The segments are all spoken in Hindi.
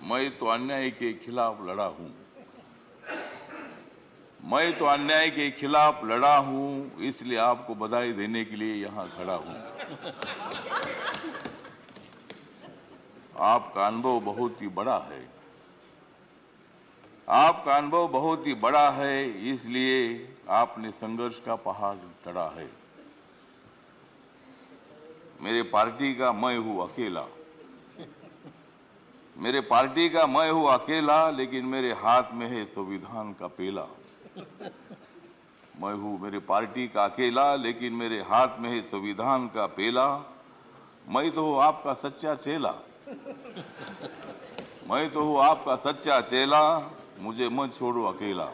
मैं तो अन्याय के खिलाफ लड़ा हूं। मैं तो अन्याय के खिलाफ लड़ा हूं, इसलिए आपको बधाई देने के लिए यहां खड़ा हूं। आपका अनुभव बहुत ही बड़ा है। आपका अनुभव बहुत ही बड़ा है, इसलिए आपने संघर्ष का पहाड़ चढ़ा है। मेरे पार्टी का मैं हूं अकेला। मेरे पार्टी का मैं हूं अकेला, लेकिन मेरे हाथ में है संविधान का पेला। मैं हूं मेरे पार्टी का अकेला, लेकिन मेरे हाथ में है संविधान का पेला। मैं तो हूं आपका सच्चा चेला। मैं तो हूं आपका सच्चा चेला, मुझे मत छोड़ो अकेला।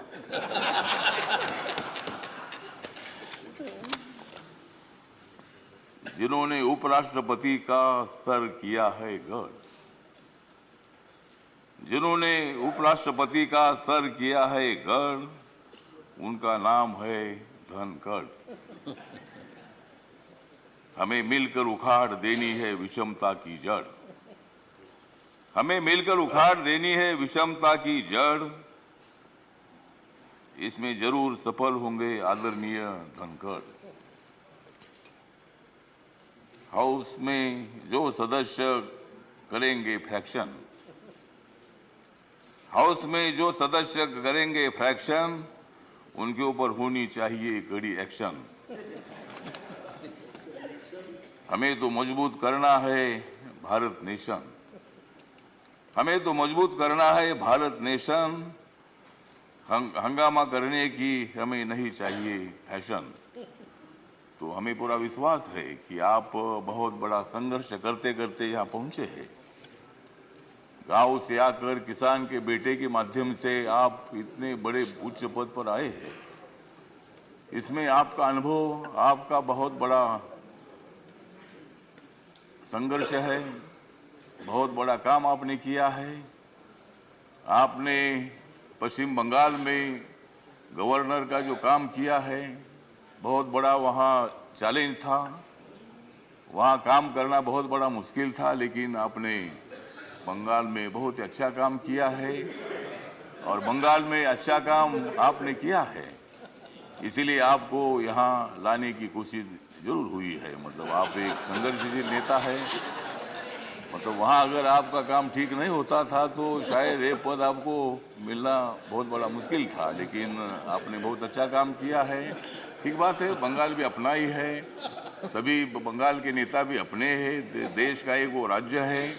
जिन्होंने उपराष्ट्रपति का सर किया है गढ़, जिन्होंने उपराष्ट्रपति का सर किया है गढ़, उनका नाम है धनखड़। हमें मिलकर उखाड़ देनी है विषमता की जड़। हमें मिलकर उखाड़ देनी है विषमता की जड़। इसमें जरूर सफल होंगे आदरणीय धनखड़। हाउस में जो सदस्य करेंगे फ्रैक्शन, हाउस में जो सदस्य करेंगे फ्रैक्शन, उनके ऊपर होनी चाहिए कड़ी एक्शन। हमें तो मजबूत करना है भारत नेशन। हमें तो मजबूत करना है भारत नेशन। हंगामा करने की हमें नहीं चाहिए फैशन। तो हमें पूरा विश्वास है कि आप बहुत बड़ा संघर्ष करते करते यहाँ पहुंचे हैं। गांव से आकर किसान के बेटे के माध्यम से आप इतने बड़े उच्च पद पर आए हैं। इसमें आपका अनुभव, आपका बहुत बड़ा संघर्ष है। बहुत बड़ा काम आपने किया है। आपने पश्चिम बंगाल में गवर्नर का जो काम किया है, बहुत बड़ा वहाँ चैलेंज था। वहाँ काम करना बहुत बड़ा मुश्किल था, लेकिन आपने बंगाल में बहुत अच्छा काम किया है। और बंगाल में अच्छा काम आपने किया है, इसीलिए आपको यहाँ लाने की कोशिश जरूर हुई है। मतलब आप एक संघर्षशील नेता है। मतलब वहाँ अगर आपका काम ठीक नहीं होता था तो शायद ये पद आपको मिलना बहुत बड़ा मुश्किल था, लेकिन आपने बहुत अच्छा काम किया है। ठीक बात है, बंगाल भी अपना ही है, सभी बंगाल के नेता भी अपने हैं। देश का एक वो राज्य है,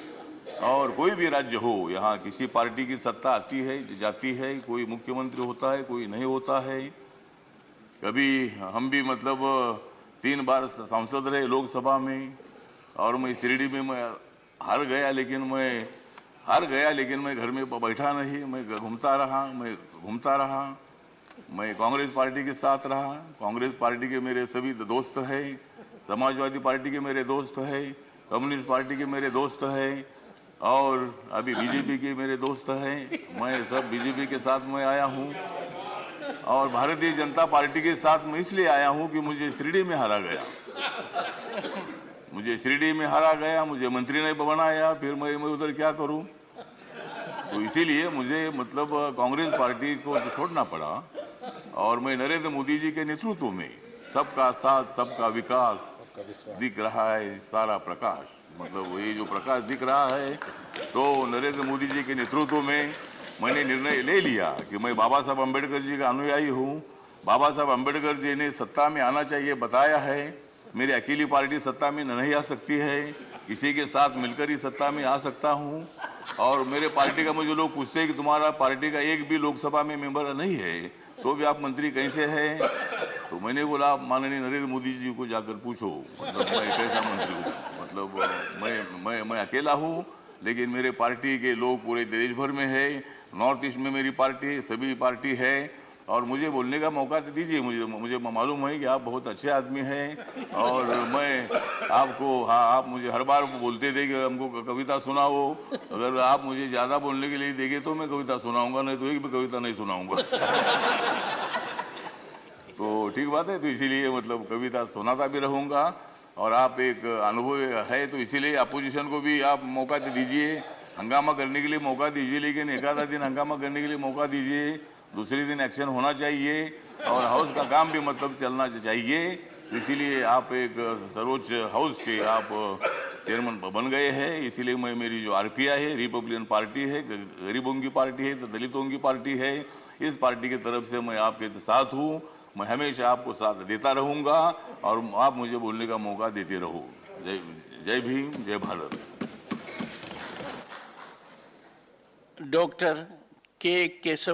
और कोई भी राज्य हो, यहाँ किसी पार्टी की सत्ता आती है जाती है, कोई मुख्यमंत्री होता है, कोई नहीं होता है। कभी हम भी मतलब 3 बार सांसद रहे लोकसभा में, और मैं शिरडी में मैं हार गया, लेकिन मैं घर में बैठा नहीं, मैं घूमता रहा। मैं कांग्रेस पार्टी के साथ रहा। कांग्रेस पार्टी के मेरे सभी दोस्त हैं, समाजवादी पार्टी के मेरे दोस्त हैं, कम्युनिस्ट पार्टी के मेरे दोस्त हैं, और अभी बीजेपी के मेरे दोस्त हैं। मैं सब बीजेपी के साथ में आया हूँ, और भारतीय जनता पार्टी के साथ मैं इसलिए आया हूँ कि मुझे शिरडी में हारा गया। मुझे मंत्री नहीं बनाया, फिर मैं उधर क्या करूं। तो इसीलिए मुझे मतलब कांग्रेस पार्टी को छोड़ना पड़ा, और मैं नरेंद्र मोदी जी के नेतृत्व में सबका साथ सबका विकास दिख रहा है सारा प्रकाश। मतलब ये जो प्रकाश दिख रहा है, तो नरेंद्र मोदी जी के नेतृत्व में मैंने निर्णय ले लिया कि मैं बाबा साहब अम्बेडकर जी का अनुयायी हूँ। बाबा साहब अम्बेडकर जी ने सत्ता में आना चाहिए बताया है। मेरी अकेली पार्टी सत्ता में नहीं आ सकती है, किसी के साथ मिलकर ही सत्ता में आ सकता हूँ। और मेरे पार्टी का मुझे लोग पूछते हैं कि तुम्हारा पार्टी का एक भी लोकसभा में मेंबर नहीं है, तो भी आप मंत्री कैसे हैं। तो मैंने बोला, आप माननीय नरेंद्र मोदी जी को जाकर पूछो, मतलब मैं कैसा मंत्री हूँ। मतलब मैं अकेला हूँ, लेकिन मेरे पार्टी के लोग पूरे देश भर में है। नॉर्थ ईस्ट में मेरी पार्टी सभी पार्टी है, और मुझे बोलने का मौका दीजिए। मुझे मालूम है कि आप बहुत अच्छे आदमी हैं, और मैं आपको, हाँ, आप मुझे हर बार बोलते थे कि हमको कविता सुनाओ। अगर आप मुझे ज़्यादा बोलने के लिए देंगे तो मैं कविता सुनाऊंगा, नहीं तो एक भी कविता नहीं सुनाऊंगा। तो ठीक बात है, तो इसीलिए मतलब कविता सुनाता भी रहूँगा। और आप एक अनुभव है, तो इसीलिए अपोजिशन को भी आप मौका दीजिए। हंगामा करने के लिए मौका दीजिए, लेकिन एक आधा दिन हंगामा करने के लिए मौका दीजिए, दूसरे दिन एक्शन होना चाहिए और हाउस का काम भी मतलब चलना चाहिए। इसीलिए आप एक सर्वोच्च हाउस के आप चेयरमैन बन गए हैं। इसीलिए मैं, मेरी जो आरपीआई है, रिपब्लिकन पार्टी है, गरीबों की पार्टी है, दलितों की पार्टी है, इस पार्टी की तरफ से मैं आपके साथ हूँ। मैं हमेशा आपको साथ देता रहूँगा और आप मुझे बोलने का मौका देते रहो। जय जय भीम, जय भारत। डॉक्टर के केशव